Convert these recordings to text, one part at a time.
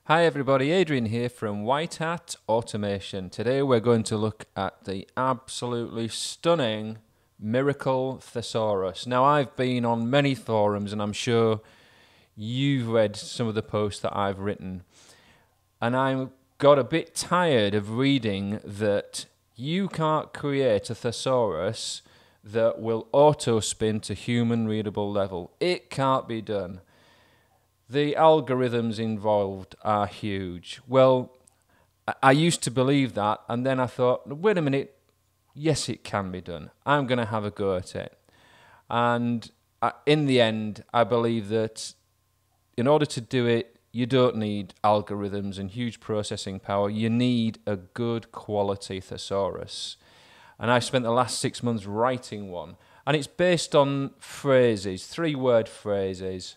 Hi everybody, Adrian here from White Hat Automation. Today we're going to look at the absolutely stunning Miracle Thesaurus. Now I've been on many forums and I'm sure you've read some of the posts that I've written. And I got a bit tired of reading that you can't create a thesaurus that will auto-spin to human readable level. It can't be done. The algorithms involved are huge. Well, I used to believe that, and then I thought, wait a minute, yes, it can be done. I'm going to have a go at it. And in the end, I believe that in order to do it, you don't need algorithms and huge processing power. You need a good quality thesaurus. And I spent the last 6 months writing one. And it's based on phrases, 3-word phrases.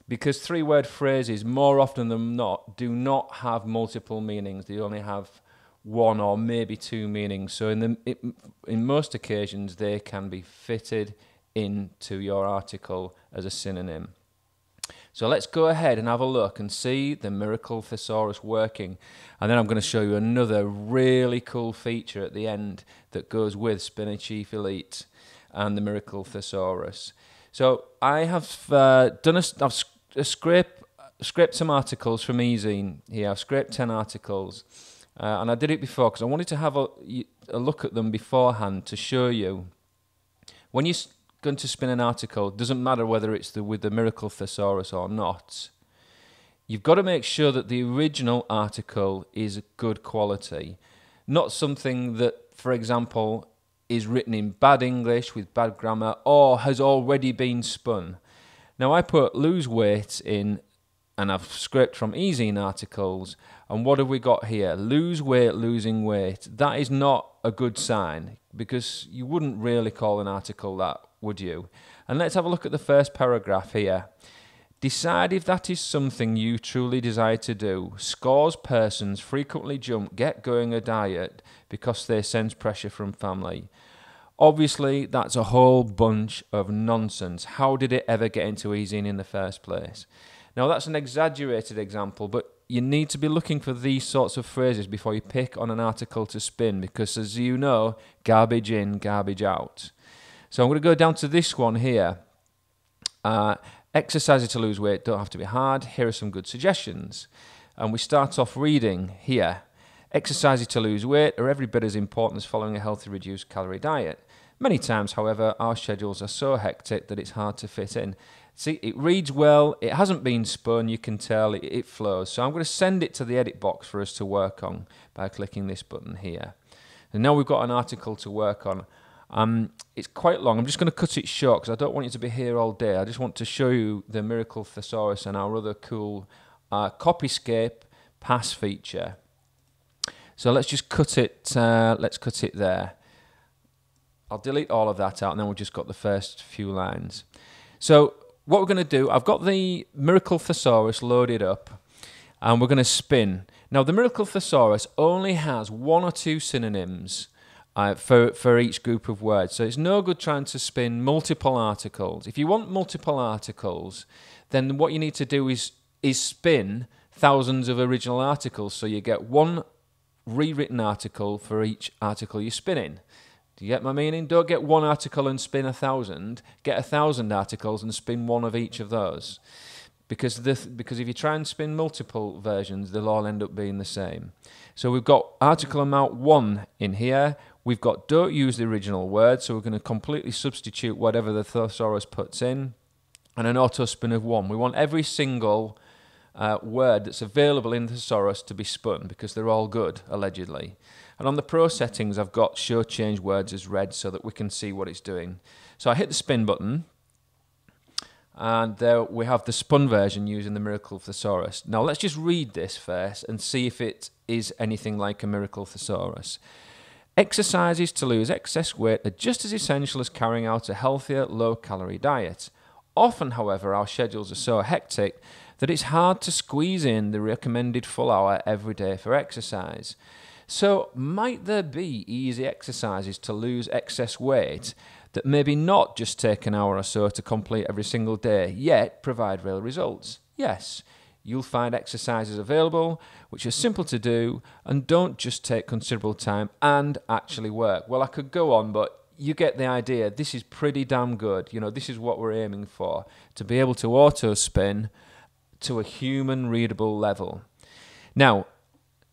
Because 3-word phrases, more often than not, do not have multiple meanings. They only have one or maybe 2 meanings. So in most occasions, they can be fitted into your article as a synonym. So let's go ahead and have a look and see the Miracle Thesaurus working. And then I'm going to show you another really cool feature at the end that goes with SpinnerChief Elite and the Miracle Thesaurus. So I have scraped some articles from eZine here. I've scraped 10 articles, and I did it before because I wanted to have a look at them beforehand to show you. When you're going to spin an article, it doesn't matter whether it's with the Miracle Thesaurus or not. You've got to make sure that the original article is good quality, not something that, for example, is written in bad English with bad grammar or has already been spun. Now I put lose weight in and I've scraped from eZine articles, and what have we got here? Lose weight, losing weight. That is not a good sign because you wouldn't really call an article that, would you? And let's have a look at the first paragraph here. Decide if that is something you truly desire to do. Scores persons frequently jump get going a diet because they sense pressure from family. Obviously, that's a whole bunch of nonsense. How did it ever get into eZine in the first place? Now, that's an exaggerated example, but you need to be looking for these sorts of phrases before you pick on an article to spin because, as you know, garbage in, garbage out. So I'm going to go down to this one here. Exercises to lose weight don't have to be hard. Here are some good suggestions. And we start off reading here. Exercises to lose weight are every bit as important as following a healthy reduced calorie diet. Many times, however, our schedules are so hectic that it's hard to fit in. See, it reads well, it hasn't been spun, you can tell, it flows. So I'm going to send it to the edit box for us to work on by clicking this button here. And now we've got an article to work on. It's quite long. I'm just going to cut it short because I don't want you to be here all day. I just want to show you the Miracle Thesaurus and our other cool Copyscape pass feature. So let's just cut it. Let's cut it there. I'll delete all of that out, and then we've just got the first few lines. So what we're going to do, I've got the Miracle Thesaurus loaded up, and we're going to spin. Now, the Miracle Thesaurus only has 1 or 2 synonyms for each group of words. So it's no good trying to spin multiple articles. If you want multiple articles, then what you need to do is spin thousands of original articles, so you get one rewritten article for each article you're spinning. Do you get my meaning? Don't get one article and spin 1,000. Get 1,000 articles and spin one of each of those. Because if you try and spin multiple versions, they'll all end up being the same. So we've got article amount 1 in here. We've got don't use the original word, so we're going to completely substitute whatever the thesaurus puts in. And an auto spin of 1. We want every single word that's available in the thesaurus to be spun because they're all good, allegedly. And on the pro settings, I've got show change words as red so that we can see what it's doing. So I hit the spin button, and there we have the spun version using the Miracle Thesaurus. Now let's just read this first and see if it is anything like a Miracle Thesaurus. Exercises to lose excess weight are just as essential as carrying out a healthier, low-calorie diet. Often, however, our schedules are so hectic that it's hard to squeeze in the recommended full hour every day for exercise. So, might there be easy exercises to lose excess weight that maybe not just take an hour or so to complete every single day, yet provide real results? Yes. you'll find exercises available which are simple to do and don't just take considerable time and actually work. Well, I could go on, but you get the idea. This is pretty damn good. You know, this is what we're aiming for, to be able to auto-spin to a human readable level. Now,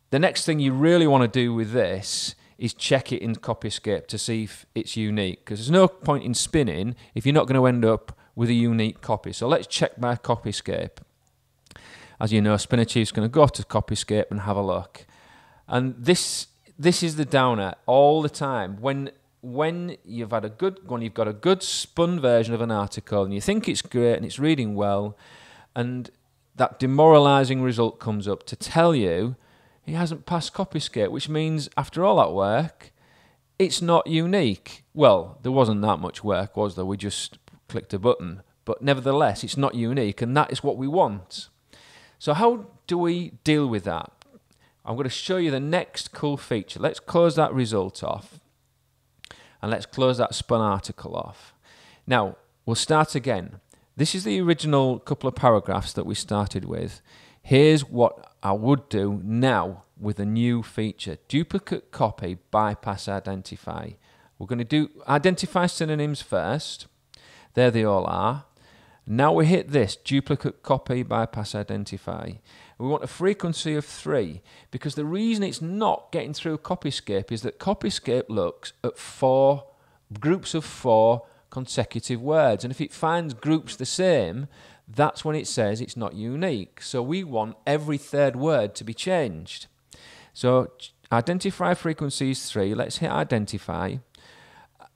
the next thing you really want to do with this is check it in Copyscape to see if it's unique, because there's no point in spinning if you're not going to end up with a unique copy. So let's check by Copyscape. As you know, SpinnerChief's going to go to Copyscape and have a look. And this is the downer all the time. When you've got a good spun version of an article and you think it's great and it's reading well, and that demoralizing result comes up to tell you he hasn't passed Copyscape, which means after all that work, it's not unique. Well, there wasn't that much work, was there? We just clicked a button. But nevertheless, it's not unique, and that is what we want. So how do we deal with that? I'm going to show you the next cool feature. Let's close that result off, and let's close that spun article off. Now, we'll start again. This is the original couple of paragraphs that we started with. Here's what I would do now with a new feature. Duplicate copy, bypass identify. We're going to do identify synonyms first. There they all are. Now we hit this, duplicate copy, bypass identify. We want a frequency of 3, because the reason it's not getting through Copyscape is that Copyscape looks at groups of 4 consecutive words, and if it finds groups the same, that's when it says it's not unique. So we want every third word to be changed. So identify frequency is 3. Let's hit identify.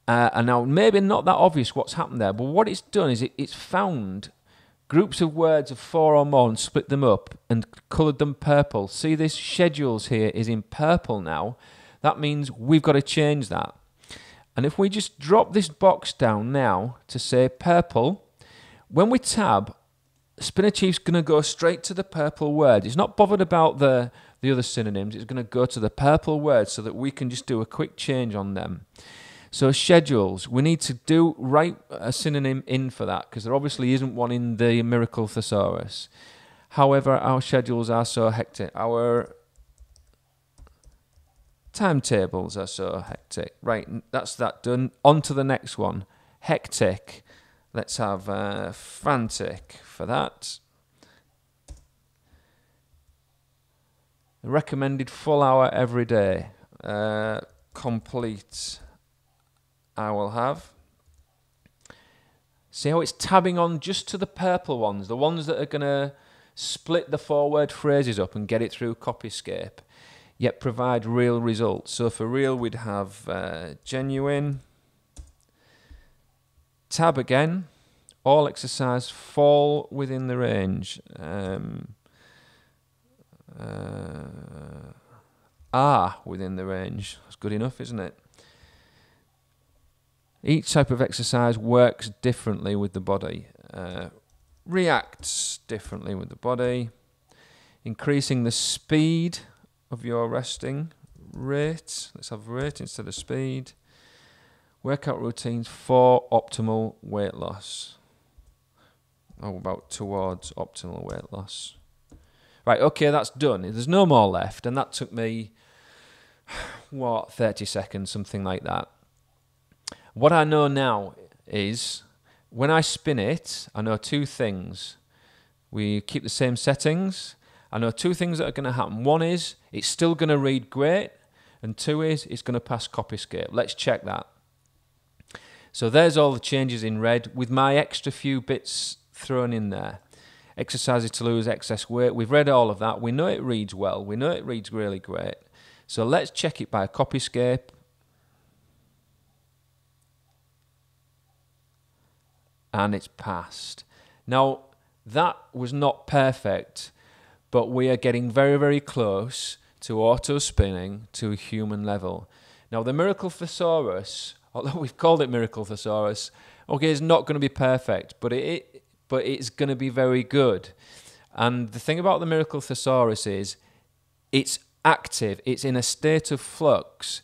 And now maybe not that obvious what's happened there, but what it's done is it's found groups of words of 4 or more and split them up and coloured them purple. See, this schedules here is in purple now. That means we've got to change that. And if we just drop this box down now to say purple, when we tab, SpinnerChief's going to go straight to the purple word. It's not bothered about the other synonyms. It's going to go to the purple word so that we can just do a quick change on them. So schedules, we need to write a synonym in for that, because there obviously isn't one in the Miracle Thesaurus. However, our schedules are so hectic. Our timetables are so hectic. Right, that's that done. On to the next one. Hectic. Let's have frantic for that. The recommended full hour every day. Complete. I will have. See how it's tabbing on just to the purple ones, the ones that are going to split the 4-word phrases up and get it through Copyscape, yet provide real results. So for real, we'd have genuine. Tab again. All exercise fall within the range. Are within the range. That's good enough, isn't it? Each type of exercise works differently with the body, reacts differently with the body, increasing the speed of your resting rate. Let's have rate instead of speed. Workout routines for optimal weight loss. Oh, about towards optimal weight loss. Right, okay, that's done. There's no more left, and that took me, 30 seconds, something like that. What I know now is when I spin it, I know 2 things. We keep the same settings. I know 2 things that are going to happen. One is it's still going to read great, and 2 is it's going to pass Copyscape. Let's check that. So there's all the changes in red with my extra few bits thrown in there. Exercises to lose excess weight. We've read all of that. We know it reads well. We know it reads really great. So let's check it by Copyscape. And it's passed. Now, that was not perfect, but we are getting very, very close to auto-spinning to a human level. Now, the Miracle Thesaurus, although we've called it Miracle Thesaurus, okay, it's not going to be perfect, but it's going to be very good. And the thing about the Miracle Thesaurus is it's active, it's in a state of flux.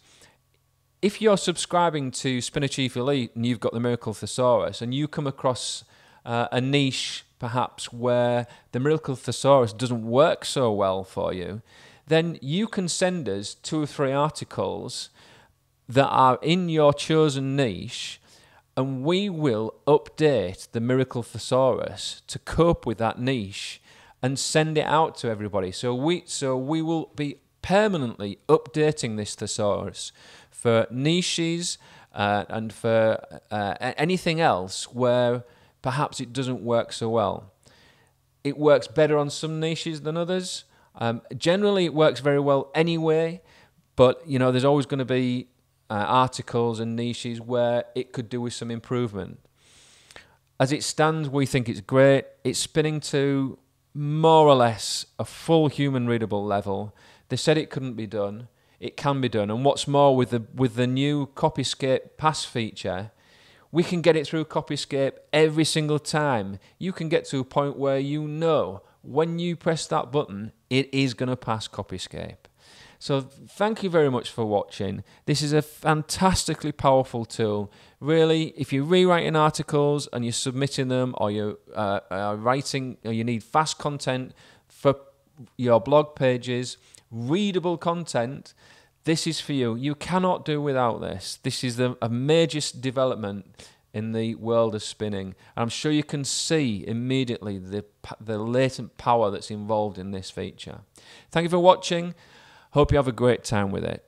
If you're subscribing to SpinnerChief Elite and you've got the Miracle Thesaurus and you come across a niche perhaps where the Miracle Thesaurus doesn't work so well for you, then you can send us 2 or 3 articles that are in your chosen niche, and we will update the Miracle Thesaurus to cope with that niche and send it out to everybody. So we will be permanently updating this thesaurus for niches and for anything else where perhaps it doesn't work so well. It works better on some niches than others. Generally, it works very well anyway, but there's always going to be articles and niches where it could do with some improvement. As it stands, we think it's great. It's spinning to more or less a full human readable level. They said it couldn't be done. It can be done. And what's more, with the new Copyscape Pass feature, we can get it through Copyscape every single time. You can get to a point where when you press that button, it is going to pass Copyscape. So thank you very much for watching. This is a fantastically powerful tool. Really, if you're rewriting articles and you're submitting them, or you're writing, or you need fast content for your blog pages, readable content, this is for you. You cannot do without this. This is a major development in the world of spinning. I'm sure you can see immediately the latent power that's involved in this feature. Thank you for watching. Hope you have a great time with it.